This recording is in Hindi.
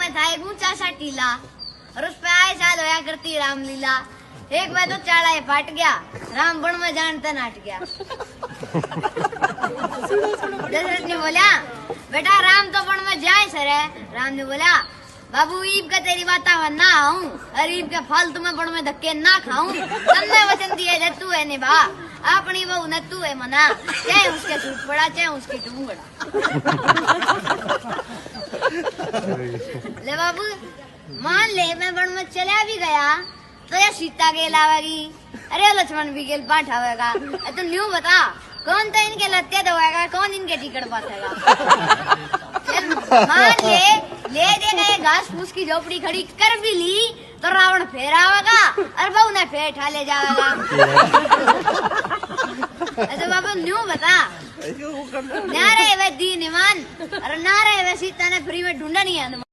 में था एक ऊंचा सा टीला और उस पे आए साल होया करती रामलीला। एक बार तो चाड़ा फाट गया, राम बन में जानता नाट गया। दशरथ ने बोला बेटा राम तो बन में जाए सर है। राम ने बोला बाबू ईब का तेरी बात ना आऊं और ईब के फालतू में बन में धक्के ना खाऊं। तुमने वचन दिए जे तू है निभा, अपनी बहू न तू है मना, चाहे उसके सूट पड़ा चाहे उसकी टूंगड़ा। ले बाबू मान ले मैं बन में चला भी गया तो ये सीता के लावेगी, अरे लक्ष्मण भी गेल पाठावेगा। तो न्यू बता कौन तो इनके लत्ते दबाएगा, कौन इनके टिकट पासेगा। मान ले देगा ये घास फूस की झोपड़ी खड़ी कर भी ली तो रावण फेर आवेगा और बहू ने फेर ठा ले जाएगा। तो बाबू न्यू बता ना रहे वे दीन ईमान और ना रहे वे सीता ने फ्री में ढूंढा नहीं है।